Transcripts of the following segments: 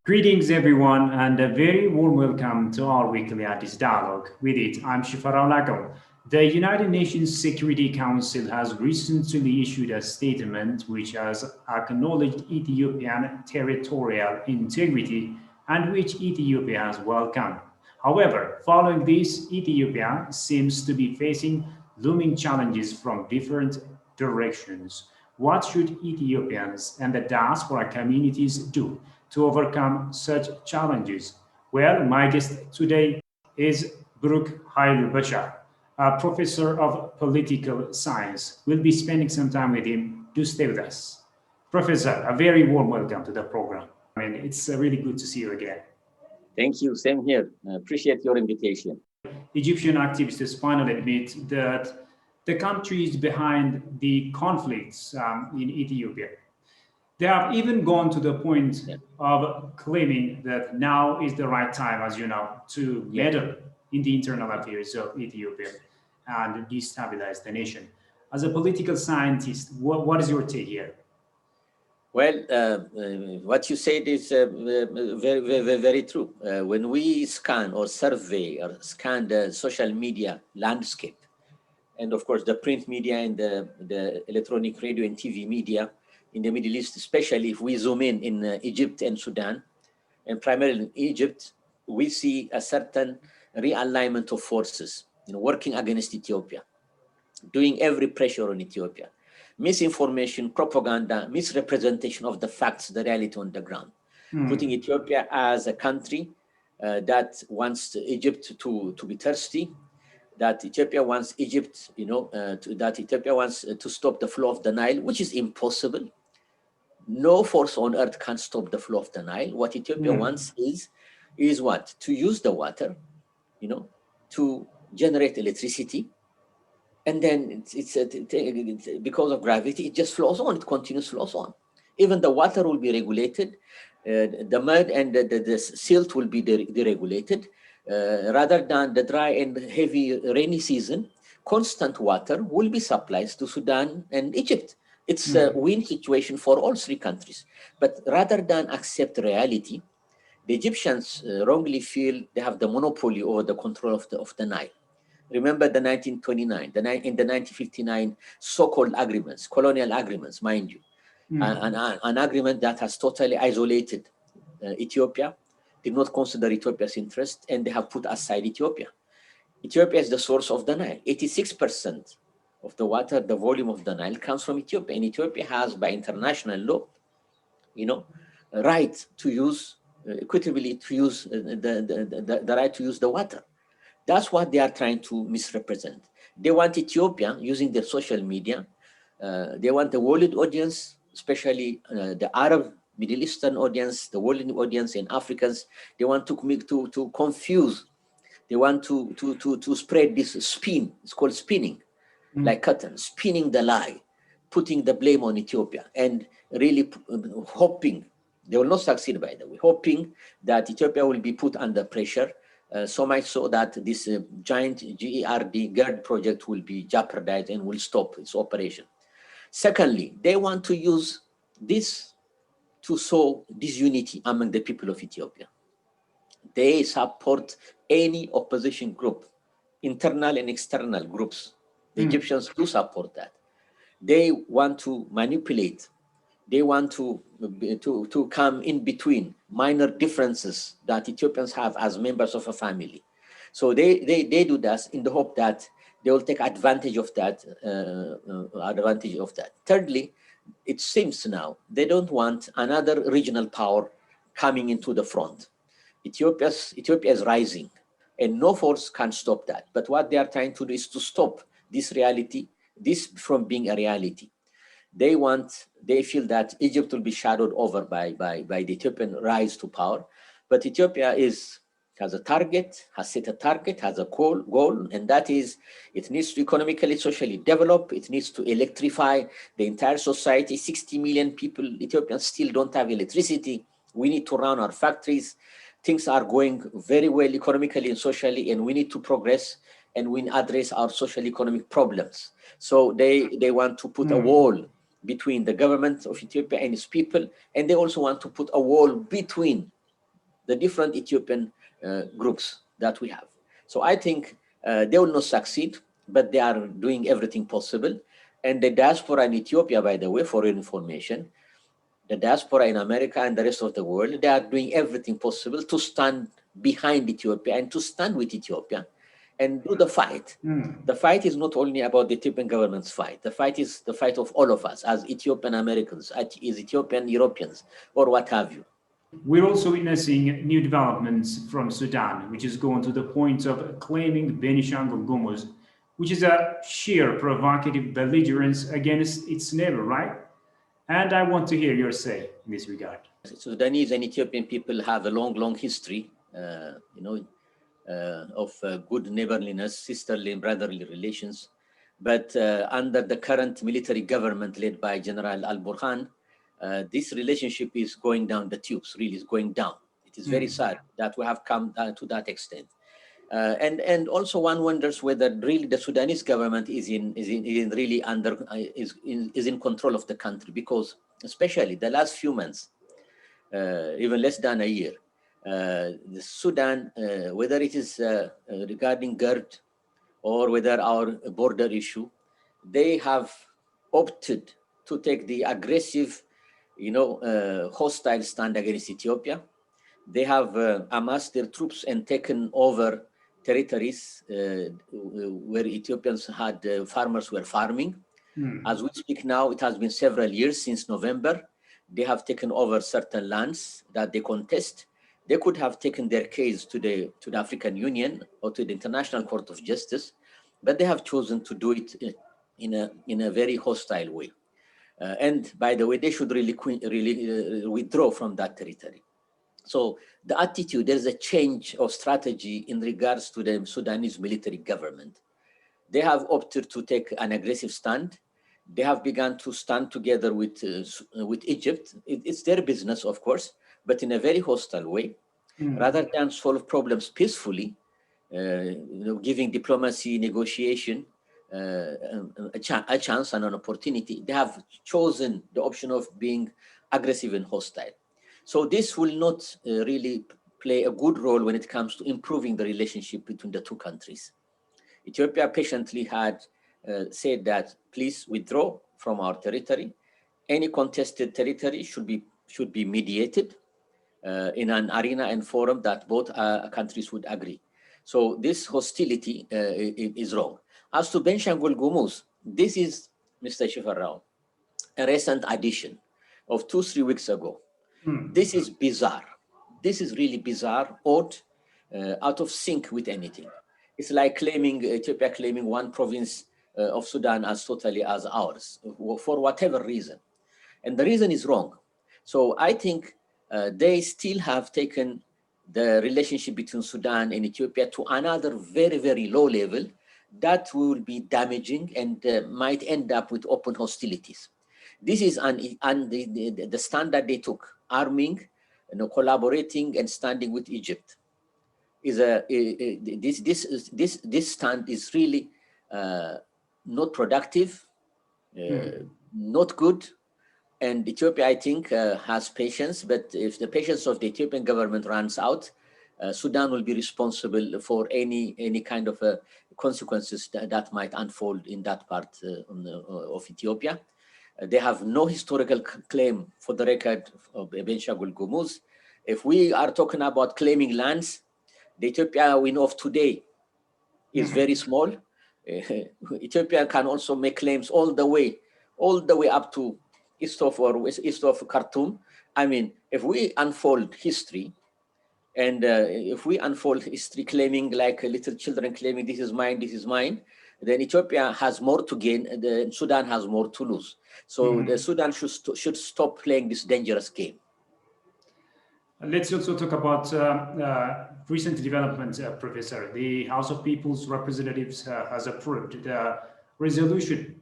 Greetings, everyone, and a very warm welcome to our weekly Addis dialogue. With it, I'm Shifarao Lagom. The United Nations Security Council has recently issued a statement which has acknowledged Ethiopian territorial integrity and which Ethiopia has welcomed. However, following this, Ethiopia seems to be facing looming challenges from different directions. What should Ethiopians and the diaspora communities do to overcome such challenges? Well, my guest today is Brook Hailu Beshah, a professor of political science. We'll be spending some time with him. Do stay with us. Professor, a very warm welcome to the program. I mean, it's really good to see you again. Thank you. Same here. I appreciate your invitation. Egyptian activists finally admit that the country is behind the conflicts in Ethiopia. They have even gone to the point Yeah. of claiming that now is the right time, as you know, to Yeah. meddle in the internal affairs of Ethiopia and destabilize the nation. As a political scientist, what is your take here? Well, what you said is very true. When we scan or survey or scan the social media landscape, and of course the print media and the electronic radio and TV media in the Middle East, especially if we zoom in Egypt and Sudan, and primarily in Egypt, we see a certain realignment of forces, working against Ethiopia, doing every pressure on Ethiopia. Misinformation, propaganda, misrepresentation of the facts, the reality on the ground, putting Ethiopia as a country that wants Egypt to be thirsty, that Ethiopia wants Egypt, that Ethiopia wants to stop the flow of the Nile, which is impossible. No force on earth can stop the flow of the Nile. What Ethiopia wants is what? To use the water, to generate electricity, and then because of gravity, it just flows on. It continues flows on. Even the water will be regulated. The mud and the silt will be deregulated. Rather than the dry and heavy rainy season, constant water will be supplied to Sudan and Egypt. It's a win situation for all three countries. But rather than accept reality, the Egyptians wrongly feel they have the monopoly over the control of the Nile. Remember the 1929, in the 1959 so-called agreements, colonial agreements, mind you, an agreement that has totally isolated Ethiopia, did not consider Ethiopia's interest, and they have put aside Ethiopia. Ethiopia is the source of the Nile. 86% of the water, the volume of the Nile comes from Ethiopia, and Ethiopia has, by international law, right to use, equitably to use the right to use the water. That's what they are trying to misrepresent. They want Ethiopia using their social media. They want the world audience, especially the Arab, Middle Eastern audience, the world audience, and Africans. They want to confuse. They want to spread this spin. It's called spinning, like cotton, spinning the lie, putting the blame on Ethiopia, and really hoping they will not succeed. By the way, hoping that Ethiopia will be put under pressure. So much so that this giant GERD project will be jeopardized and will stop its operation. Secondly, they want to use this to sow disunity among the people of Ethiopia. They support any opposition group, internal and external groups. The Egyptians do support that. They want to manipulate. They want to come in between minor differences that Ethiopians have as members of a family. So they do that in the hope that they will take advantage of that. Thirdly, it seems now they don't want another regional power coming into the front. Ethiopia is rising, and no force can stop that. But what they are trying to do is to stop this reality, this from being a reality. They feel that Egypt will be shadowed over by the Ethiopian rise to power. But Ethiopia has a target, has set a target, has a goal, and that is it needs to economically, socially develop. It needs to electrify the entire society. 60 million people, Ethiopians, still don't have electricity. We need to run our factories. Things are going very well economically and socially, and we need to progress and we address our social economic problems. So they want to put a wall between the government of Ethiopia and its people, and they also want to put a wall between the different Ethiopian groups that we have. So I think they will not succeed, but they are doing everything possible. And the diaspora in Ethiopia, by the way, for your information, the diaspora in America and the rest of the world, they are doing everything possible to stand behind Ethiopia and to stand with Ethiopia and do the fight. The fight is not only about the Ethiopian government's fight. The fight is the fight of all of us as Ethiopian Americans, as Ethiopian Europeans, or what have you. We're also witnessing new developments from Sudan, which is going to the point of claiming Benishangul Gumuz, which is a sheer provocative belligerence against its neighbor, right? And I want to hear your say in this regard. Sudanese and Ethiopian people have a long history, of good neighborliness, sisterly and brotherly relations. But under the current military government led by General Al-Burhan, this relationship is going down the tubes, really is going down. It is very sad that we have come to that extent. And also one wonders whether really the Sudanese government is in control of the country, because especially the last few months, even less than a year, the Sudan, whether it is regarding GERD or whether our border issue, they have opted to take the aggressive, hostile stand against Ethiopia. They have amassed their troops and taken over territories where Ethiopians had farmers were farming. As we speak now, it has been several years since November. They have taken over certain lands that they contest. They could have taken their case to the African Union or to the International Court of Justice, but they have chosen to do it in a very hostile way. And by the way, they should really withdraw from that territory. So the attitude, there's a change of strategy in regards to the Sudanese military government. They have opted to take an aggressive stand. They have begun to stand together with Egypt. It's their business, of course, but in a very hostile way. Rather than solve problems peacefully, giving diplomacy, negotiation a chance and an opportunity, they have chosen the option of being aggressive and hostile. So this will not really play a good role when it comes to improving the relationship between the two countries. Ethiopia patiently had said that please withdraw from our territory. Any contested territory should be mediated in an arena and forum that both countries would agree. So this hostility is wrong. As to Benishangul Gumuz, this is, Mr. Shifarao, a recent addition of 2-3 weeks ago. This is bizarre. This is really bizarre, odd, out of sync with anything. It's like Ethiopia claiming one province of Sudan as totally as ours, for whatever reason. And the reason is wrong. So I think they still have taken the relationship between Sudan and Ethiopia to another very low level that will be damaging and might end up with open hostilities. This is the stand that they took, arming, collaborating and standing with Egypt. This stand is really not productive, not good. And Ethiopia, I think, has patience, but if the patience of the Ethiopian government runs out, Sudan will be responsible for any kind of consequences that might unfold in that part of Ethiopia. They have no historical claim, for the record, of Benishangul Gumuz. If we are talking about claiming lands, the Ethiopia we know of today is very small. Ethiopia can also make claims all the way up to east of Khartoum. I mean, if we unfold history, and if we unfold history claiming like little children claiming this is mine, then Ethiopia has more to gain, and Sudan has more to lose. So the Sudan should stop playing this dangerous game. Let's also talk about recent developments, Professor. The House of People's Representatives has approved the resolution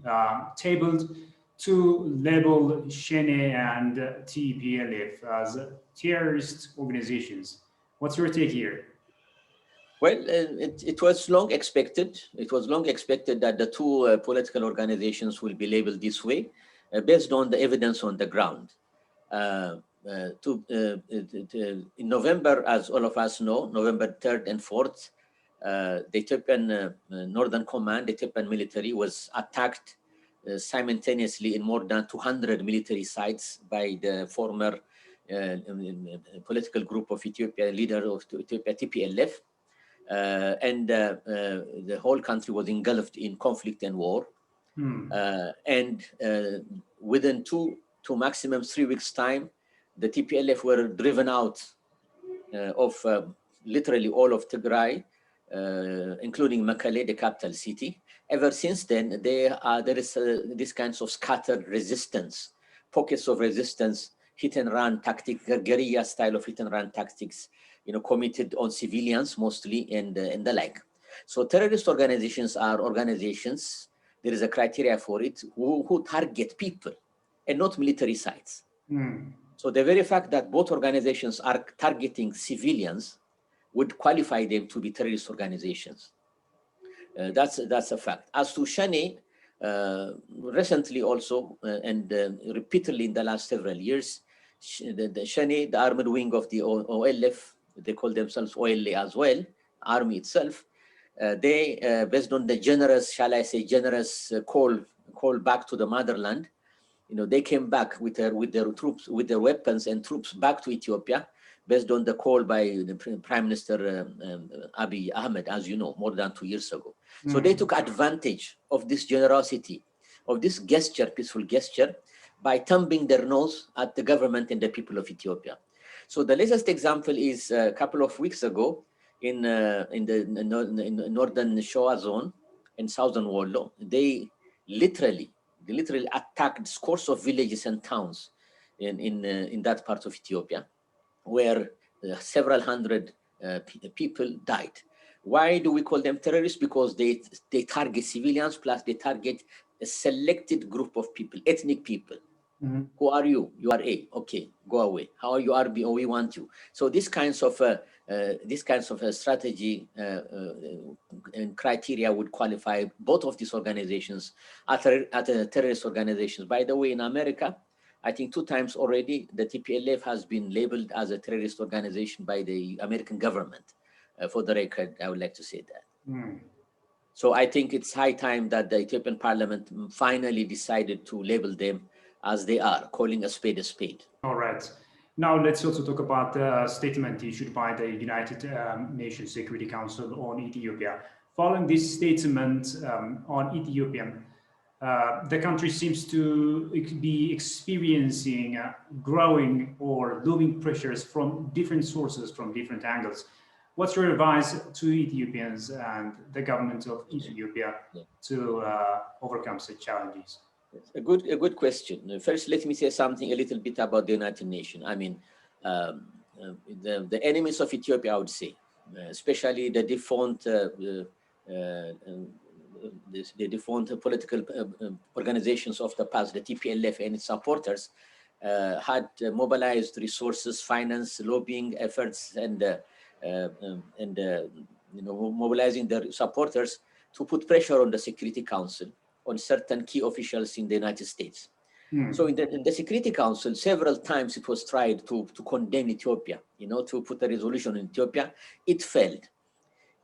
tabled to label Cheney and TPLF as terrorist organizations. What's your take here? Well, it was long expected. It was long expected that the two political organizations will be labeled this way, based on the evidence on the ground. in November, as all of us know, November 3rd and 4th, the Ethiopian Northern Command, the Ethiopian military, was attacked simultaneously in more than 200 military sites by the former political group of Ethiopia, leader of Ethiopia, TPLF. And the whole country was engulfed in conflict and war. And within two to maximum 3 weeks' time, the TPLF were driven out of literally all of Tigray, including Mekelle, the capital city. Ever since then, there is this kinds of scattered resistance, pockets of resistance, hit and run tactic, guerrilla style of hit and run tactics, committed on civilians mostly, and the like. So terrorist organizations are organizations, there is a criteria for it, who target people and not military sites. So the very fact that both organizations are targeting civilians would qualify them to be terrorist organizations. That's a fact. As to Cheney, recently also, and repeatedly in the last several years, the Cheney, the armored wing of the OLF, they call themselves OLA as well, army itself, they, based on the generous, shall I say, generous call back to the motherland, they came back with their troops, with their weapons and troops back to Ethiopia, based on the call by the Prime Minister Abiy Ahmed, as you know, more than 2 years ago. So they took advantage of this generosity, of this gesture, peaceful gesture, by thumbing their nose at the government and the people of Ethiopia. So the latest example is a couple of weeks ago in the northern Shoa zone in southern Wollo. They literally attacked scores of villages and towns in that part of Ethiopia, where several hundred people died. Why do we call them terrorists? Because they target civilians, plus they target a selected group of people, ethnic people. Who are you? You are A. Okay, go away. How are you? Are B? Oh, we want you. So these kinds of strategy and criteria would qualify both of these organizations as terrorist organizations. By the way, in America, I think 2 times already, the TPLF has been labeled as a terrorist organization by the American government. For the record, I would like to say that. So I think it's high time that the Ethiopian parliament finally decided to label them as they are, calling a spade a spade. All right. Now let's also talk about the statement issued by the United Nations Security Council on Ethiopia. Following this statement on Ethiopian, the country seems to be experiencing growing or looming pressures from different sources, from different angles. What's your advice to Ethiopians and the government of Ethiopia to overcome such challenges? A good question. First, let me say something a little bit about the United Nations. I mean, the enemies of Ethiopia, I would say, especially the defunct political organizations of the past, the TPLF and its supporters, had mobilized resources, finance, lobbying efforts, and mobilizing their supporters to put pressure on the Security Council, on certain key officials in the United States. So in the Security Council, several times it was tried to condemn Ethiopia, to put a resolution in Ethiopia. It failed.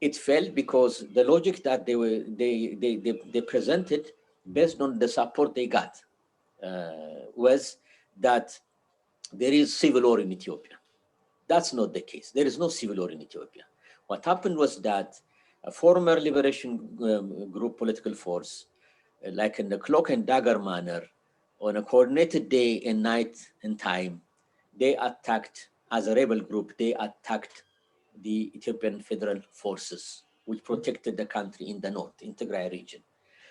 It failed because the logic that they presented, based on the support they got, was that there is civil war in Ethiopia. That's not the case. There is no civil war in Ethiopia. What happened was that a former liberation group political force, like in the cloak and dagger manner, on a coordinated day and night and time, they attacked, as a rebel group, they attacked the Ethiopian federal forces, which protected the country in the north, in Tigray region.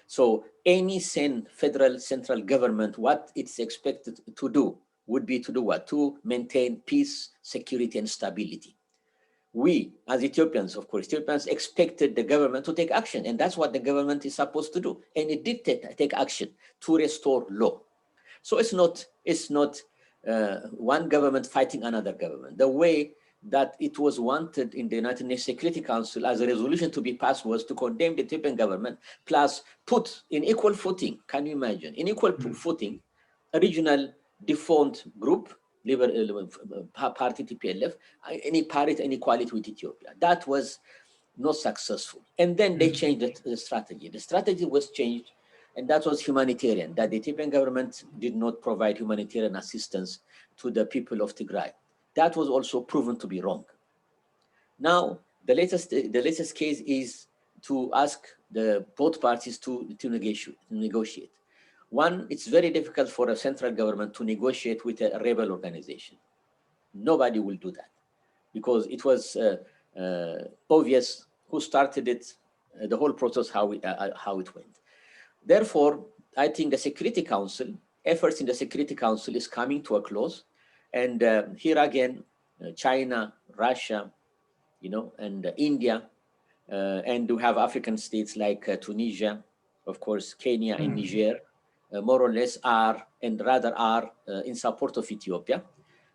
So any federal central government, what it's expected to do would be to do what? To maintain peace, security, and stability. We, as Ethiopians, of course, Ethiopians expected the government to take action, and that's what the government is supposed to do. And it did take action to restore law. So it's not one government fighting another government. The way that it was wanted in the United Nations Security Council as a resolution to be passed was to condemn the Ethiopian government, plus put in equal footing, can you imagine, in equal footing, a regional defunct group Party TPLF, any parity and equality with Ethiopia. That was not successful. And then they changed the strategy. The strategy was changed, and that was humanitarian, that the Ethiopian government did not provide humanitarian assistance to the people of Tigray. That was also proven to be wrong. Now, the latest case is to ask both parties to negotiate. One, it's very difficult for a central government to negotiate with a rebel organization. Nobody will do that because it was obvious who started it, the whole process, how it went. Therefore, I think the Security Council, efforts in the Security Council is coming to a close. And here again, China, Russia, and India, and we have African states like Tunisia, of course, Kenya and Niger, more or less are in support of Ethiopia.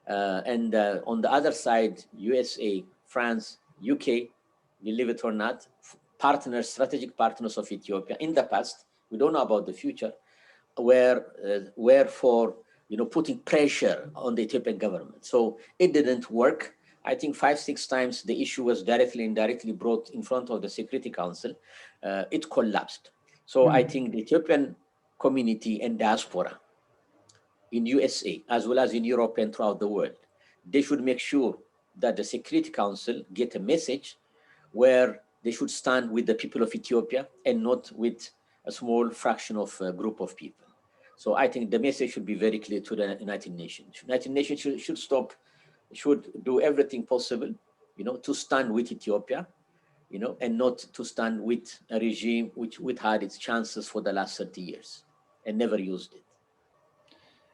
And on the other side, USA, France, UK, believe it or not, strategic partners of Ethiopia in the past, we don't know about the future, were for putting pressure on the Ethiopian government. So it didn't work. I think 5-6 times the issue was directly and indirectly brought in front of the Security Council. It collapsed. So I think the Ethiopian community and diaspora in USA, as well as in Europe and throughout the world, they should make sure that the Security Council get a message where they should stand with the people of Ethiopia and not with a small fraction of a group of people. So I think the message should be very clear to the United Nations. United Nations should do everything possible, to stand with Ethiopia, and not to stand with a regime which had its chances for the last 30 years and never used it.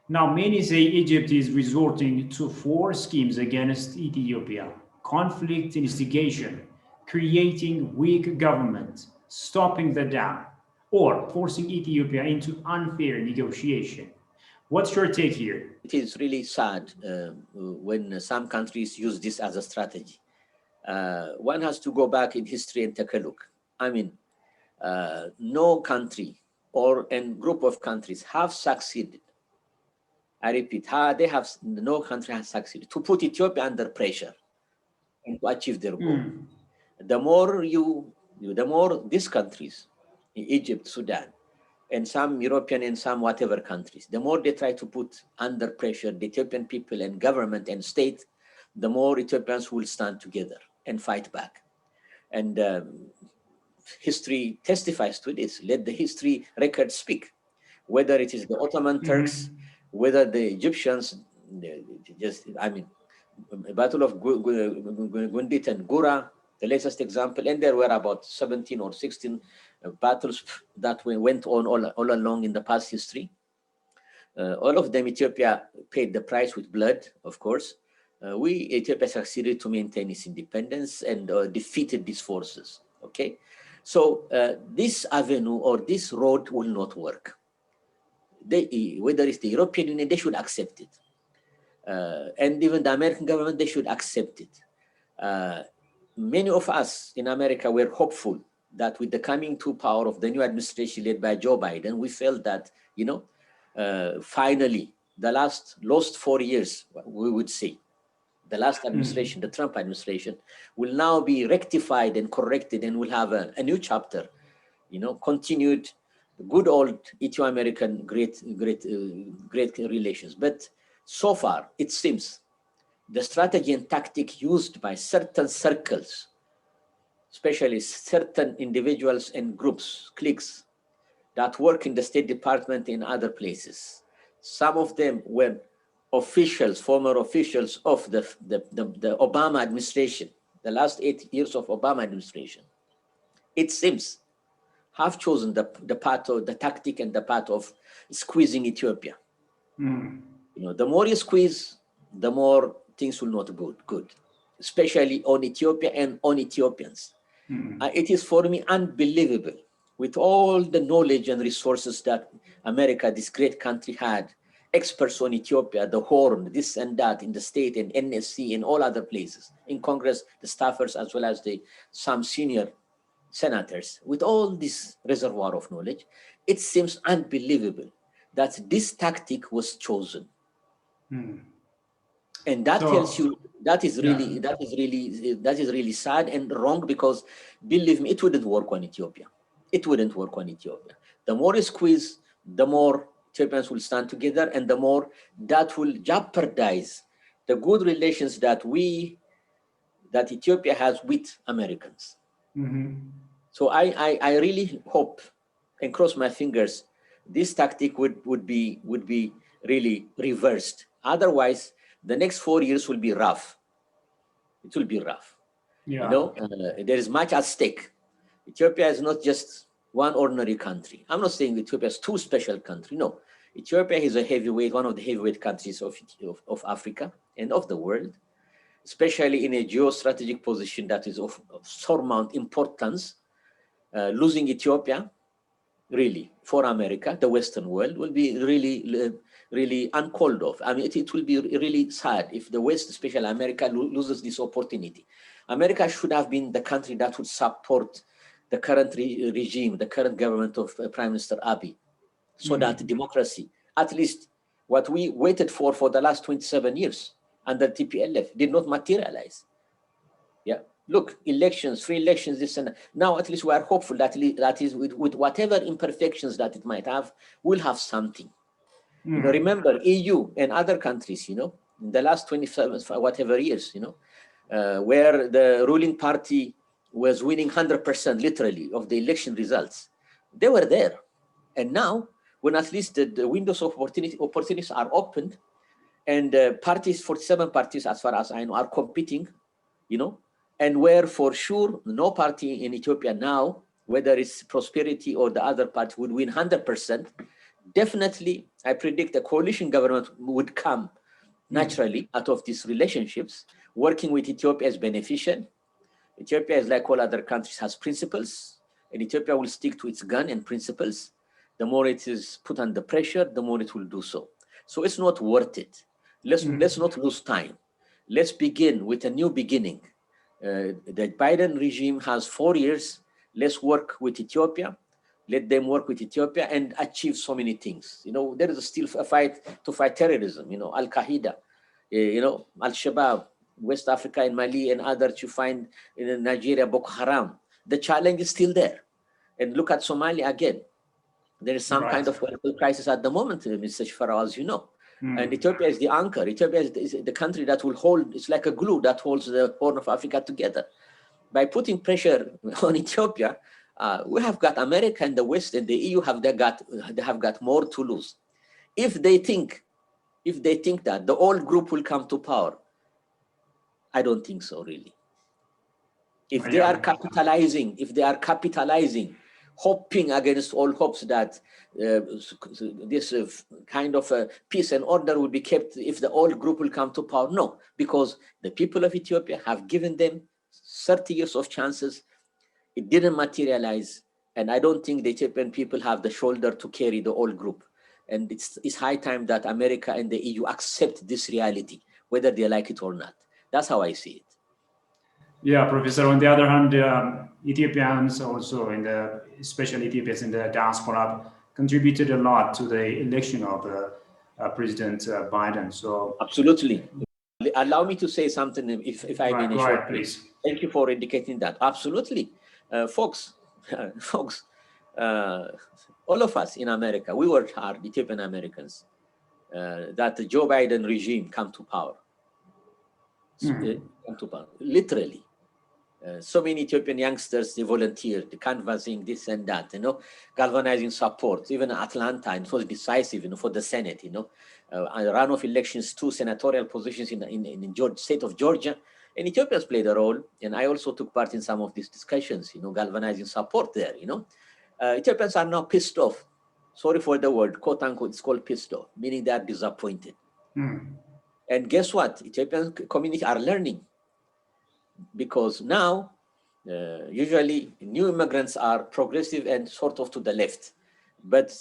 Now, many say Egypt is resorting to 4 schemes against Ethiopia: conflict instigation, creating weak government, stopping the dam, or forcing Ethiopia into unfair negotiation. What's your take here? It is really sad when some countries use this as a strategy. One has to go back in history and take a look. I mean, no country or a group of countries have succeeded. I repeat, no country has succeeded to put Ethiopia under pressure and to achieve their goal. The more these countries, Egypt, Sudan, and some European and some whatever countries, the more they try to put under pressure the Ethiopian people and government and state, the more Ethiopians will stand together and fight back. And history testifies to this. Let the history record speak. Whether it is the Ottoman Turks, whether the Egyptians, Battle of Gundit and Gura, the latest example, and there were about 17 or 16 battles that went on all along in the past history. All of them, Ethiopia paid the price with blood, of course. Ethiopia succeeded to maintain its independence and defeated these forces, okay? So this avenue or this road will not work. Whether it's the European Union, they should accept it. And even the American government, they should accept it. Many of us in America were hopeful that with the coming to power of the new administration led by Joe Biden, we felt that, finally, the lost 4 years, we would say, the last administration, the Trump administration, will now be rectified and corrected and will have a new chapter, continued good old Ethio-American great relations. But so far, it seems the strategy and tactic used by certain circles, especially certain individuals and groups, cliques, that work in the State Department and other places. Some of them were former officials of the Obama administration, the last 8 years of Obama administration. It seems have chosen the tactic and the path of squeezing Ethiopia. The more you squeeze, the more things will not go good, especially on Ethiopia and on Ethiopians. It is for me unbelievable, with all the knowledge and resources that America, this great country, had, experts on Ethiopia, the Horn, this and that, in the state and NSC and all other places, in Congress, the staffers, as well as some senior senators, with all this reservoir of knowledge, it seems unbelievable that this tactic was chosen. And that tells So, you that is yeah. really sad and wrong, because believe me, it wouldn't work on Ethiopia. It wouldn't work on Ethiopia. The more you squeeze, the more Ethiopians will stand together, and the more that will jeopardize the good relations that Ethiopia has with Americans. Mhm. So I really hope and cross my fingers this tactic would be really reversed. Otherwise, the next 4 years will be rough. It will be rough. Yeah. There is much at stake. Ethiopia is not just one ordinary country. I'm not saying Ethiopia is two special country. No, Ethiopia is a heavyweight, one of the heavyweight countries of Africa and of the world, especially in a geostrategic position that is of surmount importance. Losing Ethiopia, really, for America, the Western world, will be really uncalled of. I mean, it will be really sad if the West, especially America, loses this opportunity. America should have been the country that would support the current regime, the current government of Prime Minister Abiy, so that democracy, at least what we waited for the last 27 years under TPLF, did not materialize. Yeah. Look, elections, free elections, this and that. Now at least we are hopeful that that is with whatever imperfections that it might have, we'll have something. Remember EU and other countries, in the last 27 whatever years, where the ruling party was winning 100% literally of the election results. They were there. And now, when at least the windows of opportunities are opened, and parties, 47 parties, as far as I know, are competing, and where for sure no party in Ethiopia now, whether it's prosperity or the other party, would win 100%, definitely I predict a coalition government would come naturally out of these relationships. Working with Ethiopia is beneficial. Ethiopia is like all other countries, has principles, and Ethiopia will stick to its gun and principles. The more it is put under pressure, the more it will do so. So it's not worth it. Let's not lose time. Let's begin with a new beginning. The Biden regime has 4 years. Let's work with Ethiopia. Let them work with Ethiopia and achieve so many things. There is still a fight to fight terrorism. Al Qaeda, Al Shabaab, West Africa and Mali and others you find in Nigeria, Boko Haram. The challenge is still there. And look at Somalia again. There is some kind of political crisis at the moment, Mr. Shifara, as you know. And Ethiopia is the anchor. Ethiopia is the country that will hold, it's like a glue that holds the Horn of Africa together. By putting pressure on Ethiopia, we have got America and the West and the EU they have got more to lose. If they think that the old group will come to power, I don't think so, really. If they are capitalizing, hoping against all hopes that this kind of peace and order will be kept if the old group will come to power. No, because the people of Ethiopia have given them 30 years of chances. It didn't materialize. And I don't think the Ethiopian people have the shoulder to carry the old group. And it's high time that America and the EU accept this reality, whether they like it or not. That's how I see it. Yeah, Professor. On the other hand, Ethiopians also, especially Ethiopians in the diaspora, contributed a lot to the election of President Biden. So, absolutely. Allow me to say something, if I may, in a go short ahead, please. Thank you for indicating that. Absolutely, folks, all of us in America, we worked hard, Ethiopian Americans, that the Joe Biden regime come to power. Literally. So many Ethiopian youngsters, they volunteered, canvassing this and that, galvanizing support. Even Atlanta, and it was decisive, for the Senate, runoff elections, 2 senatorial positions in the state of Georgia, and Ethiopians played a role. And I also took part in some of these discussions, galvanizing support there. Ethiopians are now pissed off. Sorry for the word, quote unquote, it's called pissed off, meaning they are disappointed. And guess what? Ethiopian community are learning. Because now, usually new immigrants are progressive and sort of to the left. But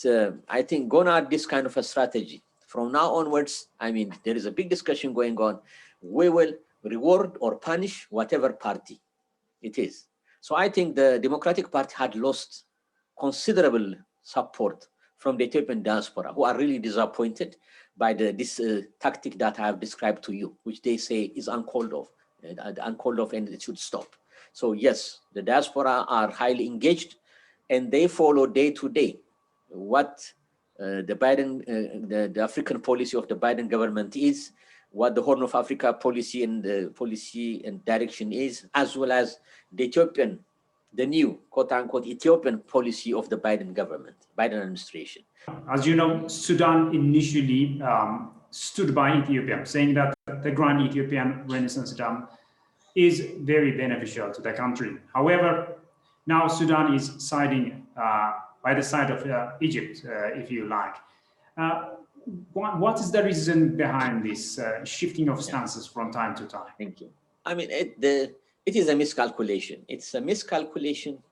I think gone are this kind of a strategy. From now onwards, I mean, there is a big discussion going on. We will reward or punish whatever party it is. So I think the Democratic Party had lost considerable support from the Ethiopian diaspora, who are really disappointed. by this tactic that I have described to you, which they say is uncalled of, and it should stop. So yes, the diaspora are highly engaged, and they follow day to day what the African policy of the Biden government is, what the Horn of Africa policy and direction is, as well as the new quote unquote Ethiopian policy of the Biden government, Biden administration. As you know, Sudan initially stood by Ethiopia, saying that the Grand Ethiopian Renaissance Dam is very beneficial to the country. However, now Sudan is siding by the side of Egypt, if you like. What is the reason behind this shifting of stances from time to time? Thank you. I mean, it is a miscalculation. It's a miscalculation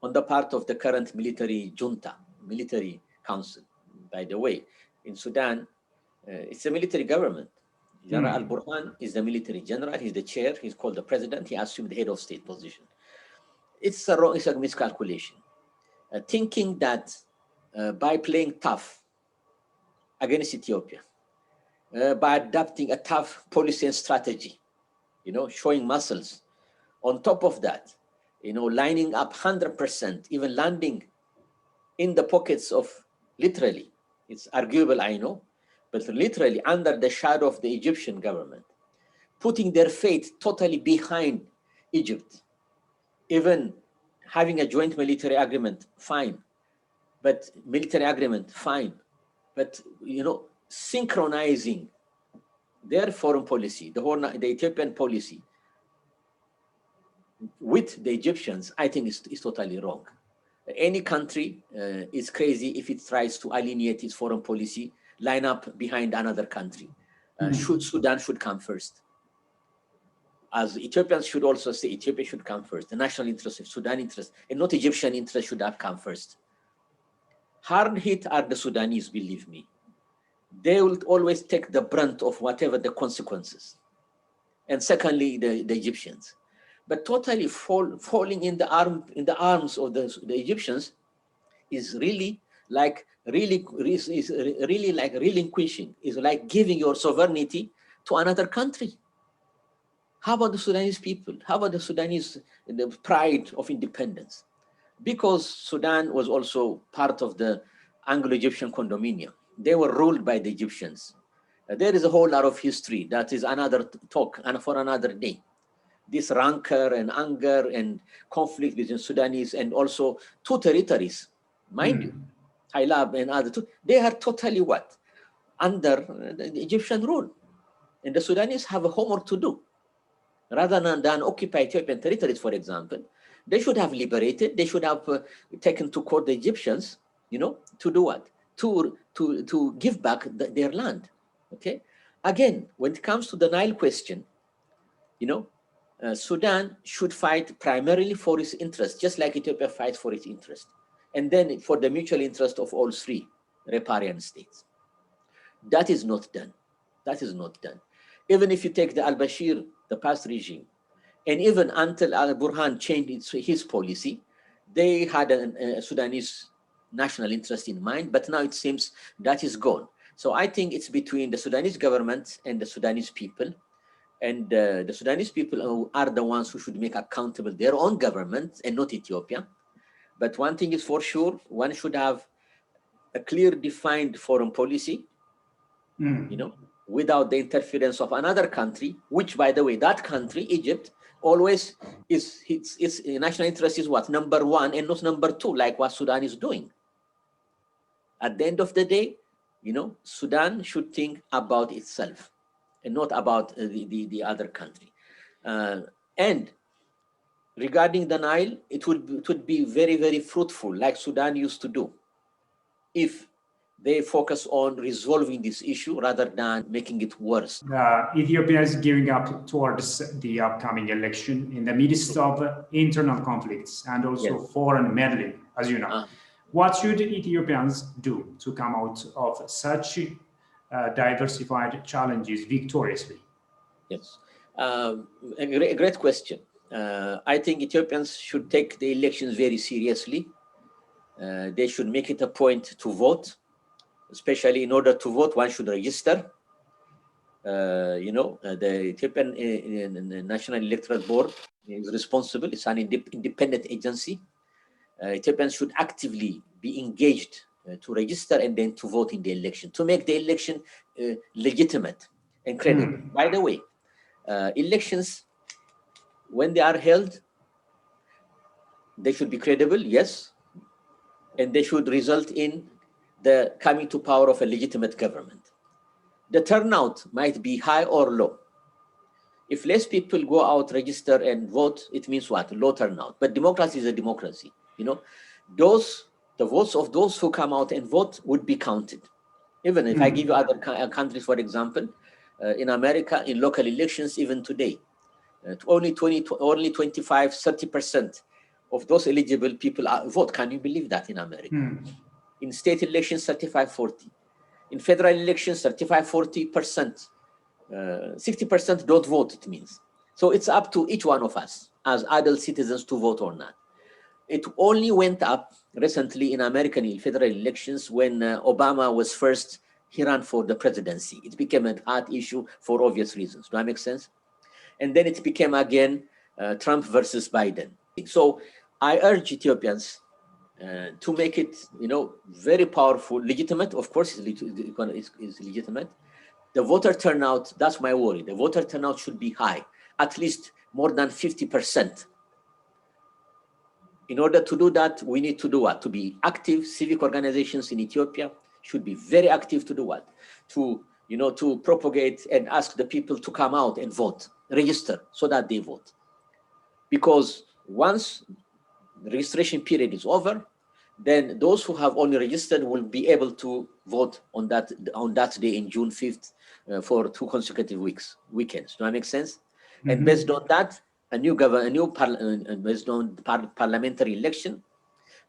on the part of the current military junta, military council. By the way, in Sudan, it's a military government. General Al-Burhan is the military general. He's the chair. He's called the president. He assumed the head of state position. It's a miscalculation. Thinking that by playing tough against Ethiopia, by adopting a tough policy and strategy, showing muscles. On top of that, lining up 100%, even landing in the pockets of, literally, it's arguable, I know, but literally under the shadow of the Egyptian government, putting their fate totally behind Egypt, even having a joint military agreement, fine, but synchronizing their foreign policy, the Ethiopian policy, with the Egyptians, I think is totally wrong. Any country is crazy if it tries to alienate its foreign policy, line up behind another country. Sudan should come first. As Ethiopians should also say, Ethiopia should come first. The national interest of Sudan interest, and not Egyptian interest, should have come first. Hard hit are the Sudanese, believe me. They will always take the brunt of whatever the consequences. And secondly, the Egyptians. But totally falling in the arms of the Egyptians is really like relinquishing, is like giving your sovereignty to another country. How about the Sudanese people? How about the Sudanese, the pride of independence? Because Sudan was also part of the Anglo-Egyptian condominium. They were ruled by the Egyptians. There is a whole lot of history that is another talk and for another day. This rancor and anger and conflict between Sudanese and also two territories, mind you, Hailab and other two, they are totally what? Under the Egyptian rule. And the Sudanese have a homework to do. Rather than occupy Ethiopian territories, for example, they should have liberated, they should have taken to court the Egyptians, to do what? To give back their land, okay? Again, when it comes to the Nile question, Sudan should fight primarily for its interest, just like Ethiopia fights for its interest, and then for the mutual interest of all three riparian states. That is not done. That is not done. Even if you take the al-Bashir, the past regime, and even until al-Burhan changed his policy, they had a Sudanese national interest in mind, but now it seems that is gone. So I think it's between the Sudanese government and the Sudanese people, and the Sudanese people who are the ones who should make accountable their own government and not Ethiopia. But one thing is for sure, one should have a clear defined foreign policy, without the interference of another country, which, by the way, that country, Egypt, always its national interest is what? Number one and not number two, like what Sudan is doing. At the end of the day, Sudan should think about itself and not about the other country. And regarding the Nile, it would be very, very fruitful, like Sudan used to do, if they focus on resolving this issue rather than making it worse. Ethiopia is gearing up towards the upcoming election in the midst of internal conflicts and also foreign meddling, as you know. What should Ethiopians do to come out of such diversified challenges victoriously? Yes, a great question. I think Ethiopians should take the elections very seriously. They should make it a point to vote. especially in order to vote, one should register. The Ethiopian National Electoral Board is responsible. It's an independent agency. Ethiopians should actively be engaged to register and then to vote in the election, to make the election legitimate and credible. By the way, elections, when they are held, they should be credible, yes, and they should result in the coming to power of a legitimate government. The turnout might be high or low. If less people go out, register and vote, it means what? Low turnout. But democracy is a democracy. The votes of those who come out and vote would be counted. Even if I give you other countries, for example, in America, in local elections, even today, only 25, 30% of those eligible people vote. Can you believe that in America? In state elections, 35, 40. In federal elections, 35, 40%. 60% don't vote, it means. So it's up to each one of us as adult citizens to vote or not. It only went up recently in American federal elections when Obama was first, he ran for the presidency. It became a hot issue for obvious reasons. Do that make sense? And then it became again Trump versus Biden. So I urge Ethiopians to make it, very powerful, legitimate. Of course, it's legitimate. The voter turnout, that's my worry. The voter turnout should be high, at least more than 50%. In order to do that, we need to do what? To be active. Civic organizations in Ethiopia should be very active to do what? To propagate and ask the people to come out and vote, register so that they vote. Because once the registration period is over, then those who have only registered will be able to vote on that day in June 5th for 2 consecutive weekends. Do that make sense? And based on that, based on parliamentary election,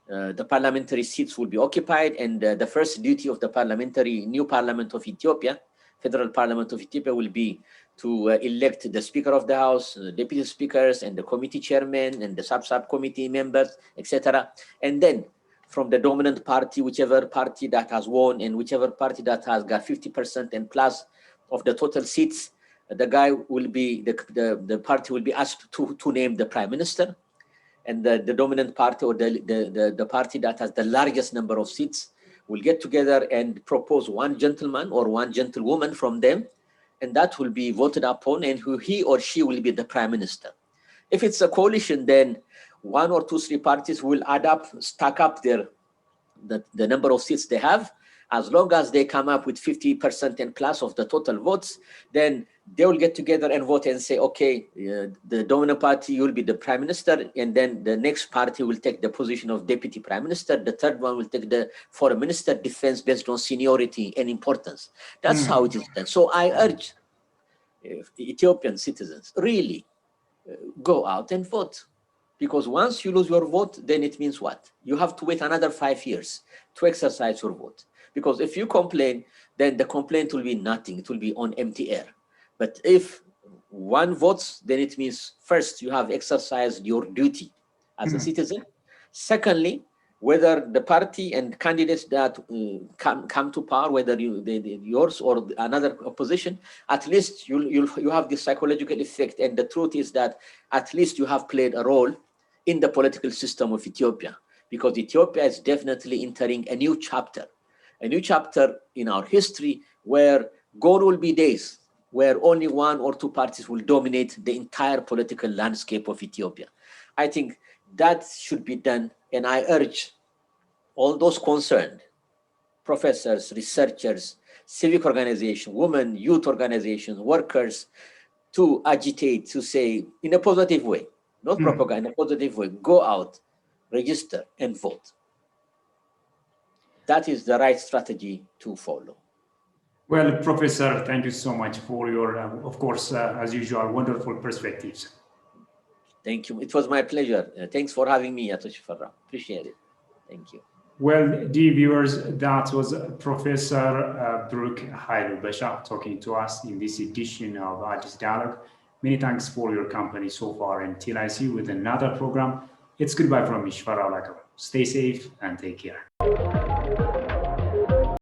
the parliamentary seats will be occupied, and the first duty of the new parliament of Ethiopia, federal parliament of Ethiopia, will be to elect the speaker of the house, the deputy speakers, and the committee chairman, and the subcommittee members, etc. And then from the dominant party, whichever party that has won and whichever party that has got 50% and plus of the total seats, the party will be asked to name the prime minister, and the dominant party or the party that has the largest number of seats will get together and propose one gentleman or one gentlewoman from them, and that will be voted upon, and he or she will be the prime minister. If it's a coalition, then 1 or 2, 3 parties will stack up the number of seats they have. As long as they come up with 50% and plus of the total votes, then they will get together and vote and say, okay, the dominant party will be the prime minister, and then the next party will take the position of deputy prime minister. The third one will take the foreign minister, defense, based on seniority and importance. That's how it is done. So I urge Ethiopian citizens, really go out and vote. Because once you lose your vote, then it means what? You have to wait another 5 years to exercise your vote. Because if you complain, then the complaint will be nothing. It will be on empty air. But if one votes, then it means first, you have exercised your duty as a citizen. Secondly, whether the party and candidates that come to power, whether yours or another opposition, at least you have this psychological effect. And the truth is that at least you have played a role in the political system of Ethiopia, because Ethiopia is definitely entering a new chapter in our history, where gone will be days where only 1 or 2 parties will dominate the entire political landscape of Ethiopia. I think that should be done, and I urge all those concerned, professors, researchers, civic organizations, women, youth organizations, workers, to agitate, to say in a positive way, not propaganda, in a positive way, go out, register, and vote. That is the right strategy to follow. Well, Professor, thank you so much for your, of course, as usual, wonderful perspectives. Thank you. It was my pleasure. Thanks for having me, Ato Shifarra. Appreciate it. Thank you. Well, dear viewers, that was Professor Brook Hailu Beshah talking to us in this edition of Addis Dialogue. Many thanks for your company so far. Until I see you with another program, it's goodbye from me, Shifarra. Stay safe and take care.